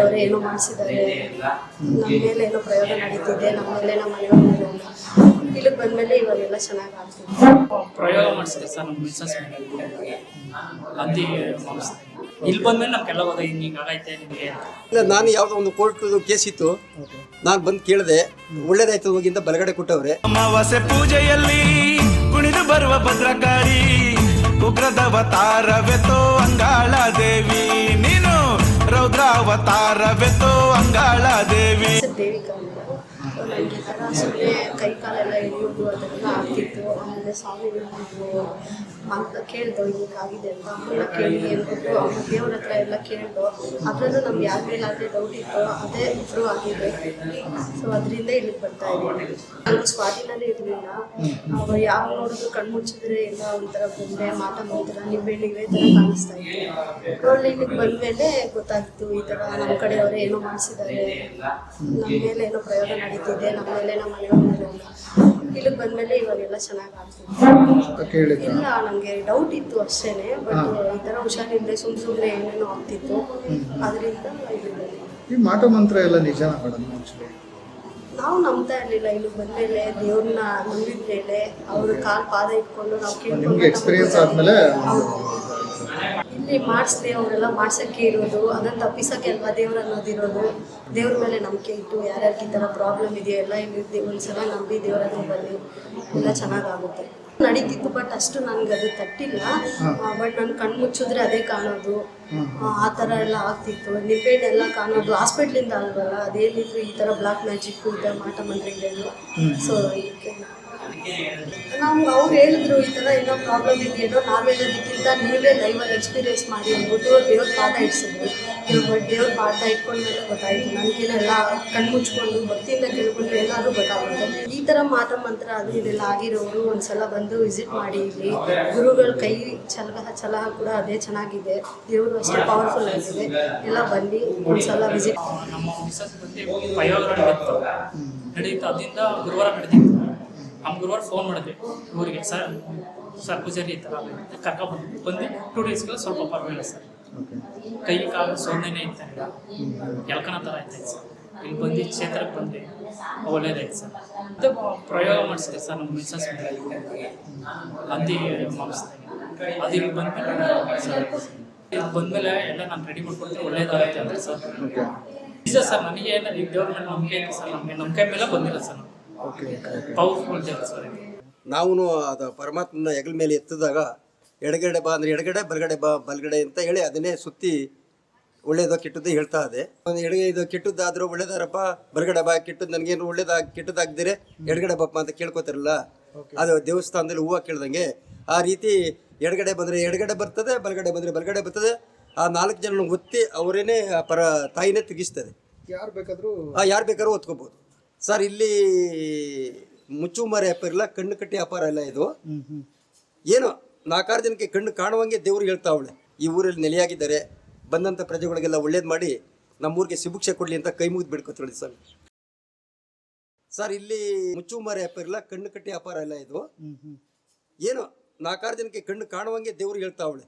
ಅವರು ಏನೋ ಮಾಡಿಸಿದ್ದಾರೆ, ನಮ್ಮ ಮೇಲೆ ಏನೋ ಪ್ರಯೋಗ ನಡೀತಿದೆ, ನಮ್ಮ ಮೇಲೆ ನಮ್ಮ ಮನೆಯವ್ರ ಮೇಲೆ ಎಲ್ಲ. ಇಲ್ಲಿಗೆ ಬಂದಮೇಲೆ ಇವಾಗೆಲ್ಲ ಚೆನ್ನಾಗಿ ಆಗ್ತಿದೆ. ಪ್ರಯೋಗ ಮಾಡಿಸಿದೆ ಸರ್ ನಮ್ಮ ಮಿಸ್ಸಸ್ ಮೇಲೆ ಅಂದಿ ಮಾಡಿಸಿದೆ. ಇಲ್ಲಿ ಬಂದ್ಮೇಲೆ ನಮ್ಗೆಲ್ಲ ಹೋದ ಹಿಂಗೆ ಆಗೈತೆ ನಿಮಗೆ ಇಲ್ಲ. ನಾನು ಯಾವುದೋ ಒಂದು ಕೋರ್ಟ್ ಕೇಸ್ ಇತ್ತು, ನಾನು ಬಂದು ಕೇಳಿದೆ, ಒಳ್ಳೇದಾಯ್ತು ಹೋಗಿಂತ ಬಲಗಡೆ ಕೊಟ್ಟವ್ರೆ. ಅಮಾವಾಸ್ಯೆ ಪೂಜೆಯಲ್ಲಿ ಕುಣಿದು ಬರುವ ಭದ್ರಕಾಳಿ ಉಗ್ರದವತಾರವೆತೋ ಅಂಗಾಳ ದೇವಿ, ನೀನು ರೌದ್ರಾವತಾರವೆತೋ ಅಂಗಾಳ ದೇವಿ. ದೇವಿಕಾ ನನಗೆ ಈ ಥರ ಸುಮ್ಮನೆ ಕೈ ಕಾಲೆಲ್ಲ ಎಳೆಯೋದು ಅದೆಲ್ಲ ಆಗ್ತಿತ್ತು. ಆಮೇಲೆ ಸ್ವಾಮಿ ಅಂತ ಕೇಳ್ದೋ ಹಿಂಗಾಗಿದೆ ಅಂತ ಅಮ್ಮನ್ನ ಕೇಳಿ ಹೇಳ್ಬಿಟ್ಟು ಅಮ್ಮ ದೇವ್ರ ಹತ್ರ ಎಲ್ಲ ಕೇಳ್ದೋ. ಅದರಲ್ಲೂ ನಮ್ಗೆ ಯಾರ ಮೇಲಾದರೆ ಡೌಟ್ ಇತ್ತು, ಅದೇ ಇಂಪ್ರೂವ್ ಆಗಿದೆ. ಸೊ ಅದರಿಂದ ಇಲ್ಲಿಗೆ ಬರ್ತಾ ಇದ್ದೀನಿ. ನನಗೆ ಸ್ವಾಧೀನನೇ ಇರಲಿಲ್ಲ. ಅವ ಯಾವ ನೋಡಿದ್ರು ಕಣ್ಮುಚ್ಚಿದ್ರೆ ಎಲ್ಲ ಒಂಥರ ಬಂದೆ ಮಾತಾಡ್ತಾರೆ, ನಿಂಬೆಹಣ್ಣಿಗೆ ಥರ ಕಾಣಿಸ್ತಾ ಇತ್ತು. ಅಲ್ಲಿ ಇಲ್ಲಿಗೆ ಬಂದಮೇಲೆ ಗೊತ್ತಾಗ್ತು ಈ ಥರ ನಮ್ಮ ಕಡೆಯವರೇ ಏನೋ ಮಾಡಿಸಿದ್ದಾರೆ, ನಮ್ಮ ಮೇಲೆ ಏನೋ ಪ್ರಯೋಗ ನಡೀತಿದೆ, ನಮ್ಮ ಮೇಲೆ ನಮ್ಮ ಮನೆಯವ್ರ ಮೇಲೆ ಎಲ್ಲ. ಇಲ್ಲಿಗೆ ಬಂದಮೇಲೆ ಇವಾಗೆಲ್ಲ ಚೆನ್ನಾಗಿ ಆಗ್ತಿದೆ. ಇಲ್ಲ, ನನಗೆ ಡೌಟ್ ಇತ್ತು ಅಷ್ಟೇ. ಬಟ್ ಈ ಥರ ಹುಷಾರಿಲ್ಲದೆ ಸುಮ್ಮನೆ ಏನೇನೋ ಆಗ್ತಿತ್ತು. ಅದರಿಂದ ಈ ಮಾಟ ಮಂತ್ರ ಎಲ್ಲ ನಿಜಾನ ಮೇಡಮ್? ನಾವು ನಂಬ್ತಾ ಇರಲಿಲ್ಲ. ಇಲ್ಲಿಗೆ ಬಂದಮೇಲೆ ದೇವ್ರನ್ನ ನಂಬಿದ ಮೇಲೆ ಅವ್ರ ಪಾದ ಇಟ್ಕೊಂಡು ನಾವು ಕೇಳ್ಕೊಂಡು ಎಕ್ಸ್ಪೀರಿಯನ್ಸ್ ಆದಮೇಲೆ ಇಲ್ಲಿ ಮಾಡಿಸ್ದೆ ಅವರೆಲ್ಲ ಮಾಡ್ಸೋಕ್ಕೆ ಇರೋದು, ಅದನ್ನು ತಪ್ಪಿಸೋಕ್ಕೆ ಅಲ್ವಾ ದೇವ್ರು ಅನ್ನೋದಿರೋದು. ದೇವ್ರ ಮೇಲೆ ನಂಬಿಕೆ ಇಟ್ಟು ಯಾರ್ಯಾರಿಗೆ ಈ ಥರ ಪ್ರಾಬ್ಲಮ್ ಇದೆಯೋ ಎಲ್ಲ ಇಲ್ಲಿ ಒಂದ್ಸಲ ನಂಬಿ ದೇವರನ್ನು ಬನ್ನಿ, ಎಲ್ಲ ಚೆನ್ನಾಗಾಗುತ್ತೆ. ನಡೀತಿತ್ತು, ಬಟ್ ಅಷ್ಟು ನನಗೆ ಅದು ತಟ್ಟಿಲ್ಲ. ಬಟ್ ನನ್ನ ಕಣ್ಣು ಮುಚ್ಚಿದ್ರೆ ಅದೇ ಕಾಣೋದು, ಆ ಥರ ಎಲ್ಲ ಆಗ್ತಿತ್ತು. ನಿಂಬೆಹಣ್ಣೆಲ್ಲ ಕಾಣೋದು ಹಾಸ್ಪಿಟ್ಲಿಂದ ಅಲ್ವಲ್ಲ, ಅದೇನಿದ್ರು ಈ ಥರ ಬ್ಲಾಕ್ ಮ್ಯಾಜಿಕ್ಕು ಈ ಥರ ಮಾಟ ಮಂತ್ರಗಳು. ಸೊ ಇದಕ್ಕೆ ನಮ್ಗೆ ಅವ್ರು ಹೇಳಿದ್ರು ಈ ಥರ ಏನೋ ಪ್ರಾಬ್ಲಮ್ ಇದೆಯೇನೋ, ನಾವು ಹೇಳೋದಕ್ಕಿಂತ ನೀವೇ ಲೈವಲ್ಲಿ ಎಕ್ಸ್ಪೀರಿಯೆನ್ಸ್ ಮಾಡಿ ಅಂದ್ಬಿಟ್ಟು ದೇವ್ರ ಪಾದ ಇಡ್ಸಿದ್ರು. ದೇವ್ರ ಪಾದ ಇಟ್ಕೊಂಡ್ಮೇಲೆ ಗೊತ್ತಾಯಿತು ನನಗೇನೆಲ್ಲ ಕಣ್ಣು ಮುಚ್ಕೊಂಡು ಭಕ್ತಿಯಿಂದ ಕೇಳ್ಕೊಂಡ್ರೆ ಏನಾದರೂ ಗೊತ್ತಾಗುತ್ತೆ. ಈ ಥರ ಮಾಟ ಮಂತ್ರ ಅದು ಇದೆಲ್ಲ ಆಗಿರೋರು ಒಂದ್ಸಲ ಬಂದು ವಿಸಿಟ್ ಮಾಡಿ. ಇಲ್ಲಿ ಗುರುಗಳ ಕೈ ಸಲಹ ಕೂಡ ಅದೇ ಚೆನ್ನಾಗಿದೆ, ದೇವರು ಅಷ್ಟೇ ಪವರ್ಫುಲ್ ಆಗಿದೆ. ಎಲ್ಲ ಬನ್ನಿ ಒಂದ್ಸಲ ವಿಸಿಟ್. ನಮ್ಮ ಮಿಸ್ಸಸ್ ಬಂದು ಪ್ರಯೋಗ ನಡೀತು, ಅದರಿಂದ ಗುರುವಾರ ನಡೆದಿತ್ತು. ನಮ್ಮ ಗುರುವಾರ ಫೋನ್ ಮಾಡಿದ್ವಿ ಊರಿಗೆ, ಸರ್ ಪೂಜಾರಿ ಈ ಥರ ಬಂದು 2 ಡೇಸ್ಗೆಲ್ಲ ಸ್ವಲ್ಪ ಪರವಾಗಿಲ್ಲ ಸರ್. ಕೈ ಕಾಲು ಸೋಂದನೆ ಇರ್ತಾಯಿಲ್ಲ, ಎಲ್ಕನ ಥರ ಆಯ್ತಾಯಿತ್ತು ಸರ್. ಇಲ್ಲಿ ಬಂದು ಕ್ಷೇತ್ರಕ್ಕೆ ಬಂದು ಒಳ್ಳೇದಾಯ್ತು ಸರ್. ಮತ್ತು ಪ್ರಯೋಗ ಮಾಡಿಸಿದೆ ಸರ್ ನಮ್ಮ ಮಿಸ್ಸಸ್ ಮೇಲೆ ಅಂದಿ ಮಾಡಿಸಿದೆ. ಅದು ಇಲ್ಲಿ ಬಂದಮೇಲೆ ಸರ್, ಇಲ್ಲಿ ಬಂದಮೇಲೆ ಎಲ್ಲ ನಾನು ರೆಡಿ ಮಾಡ್ಕೊಡ್ತೀನಿ, ಒಳ್ಳೇದಾಗುತ್ತೆ ಅಂದರೆ ಸರ್. ನಿಜ ಸರ್, ನನಗೆ ಈ ದೇವ್ರ ಮೇಲೆ ನಂಬಿಕೆ ಐತೆ ಸರ್. ನಮಗೆ ನಂಬಿಕೆ ಮೇಲೆ ಬಂದಿಲ್ಲ ಸರ್. ಪವರ್ಫುಲ್ ದೇವ್ರ ಸರ್. ನಾವು ಅದು ಪರಮಾತ್ಮನ ಹೆಗಲ ಮೇಲೆ ಎತ್ತಿದಾಗ ಎಡಗಡೆ ಬಾ ಅಂದರೆ ಎಡಗಡೆ, ಬಲಗಡೆ ಬಾ ಬಲಗಡೆ ಅಂತ ಹೇಳಿ ಅದನ್ನೇ ಸುತ್ತಿ ಒಳ್ಳೇದೋ ಕೆಟ್ಟದ್ದು ಹೇಳ್ತಾ ಇದೆ. ಎಡಗಡೆ ಇದು ಕೆಟ್ಟದ್ದಾದರೂ ಒಳ್ಳೇದಾರಪ್ಪ, ಬಲಗಡೆ ಬಾ, ಕೆಟ್ಟದ್ದು ನನಗೇನು ಕೆಟ್ಟದಾಗದಿರೆ ಎಡಗಡೆ ಬಪ್ಪ ಅಂತ ಕೇಳ್ಕೊತಾರಲ್ಲ, ಅದು ದೇವಸ್ಥಾನದಲ್ಲಿ ಹೂವು ಕೇಳ್ದಂಗೆ ಆ ರೀತಿ ಎಡಗಡೆ ಬಂದರೆ ಎಡಗಡೆ ಬರ್ತದೆ, ಬಲಗಡೆ ಬಂದರೆ ಬಲಗಡೆ ಬರ್ತದೆ. ಆ 4 ಜನ ಒತ್ತಿ ಅವರೇನೆ ತಾಯಿನೇ ತಿರುಗಿಸ್ತದೆ. ಯಾರು ಬೇಕಾದರೂ ಒತ್ಕೋಬೋದು ಸರ್. ಇಲ್ಲಿ ಮುಚ್ಚುಮರೆ ವ್ಯಾಪಾರ ಇಲ್ಲ, ಕಣ್ಣು ಕಟ್ಟಿ ವ್ಯಾಪಾರ ಇಲ್ಲ. ಇದು ಏನೋ 4-6 ಜನಕ್ಕೆ ಕಣ್ಣು ಕಾಣುವಂಗೆ ದೇವ್ರು ಹೇಳ್ತಾವಳೆ. ಈ ಊರಲ್ಲಿ ನೆಲೆಯಾಗಿದ್ದಾರೆ, ಬಂದಂಥ ಪ್ರಜೆಗಳಿಗೆಲ್ಲ ಒಳ್ಳೇದು ಮಾಡಿ ನಮ್ಮೂರಿಗೆ ಸುಭಿಕ್ಷೆ ಕೊಡಲಿ ಅಂತ ಕೈ ಮುಗಿದು ಬಿಡ್ಕೊತೀವಿ ಸರ್. ಸರ್ ಇಲ್ಲಿ ಮುಚ್ಚುಮರೆ ವ್ಯಾಪಾರ ಇಲ್ಲ, ಕಣ್ಣು ಕಟ್ಟಿ ವ್ಯಾಪಾರ ಇಲ್ಲ. ಇದು ಏನೋ 4-6 ಜನಕ್ಕೆ ಕಣ್ಣು ಕಾಣುವಂಗೆ ದೇವ್ರು ಹೇಳ್ತಾವಳೆ.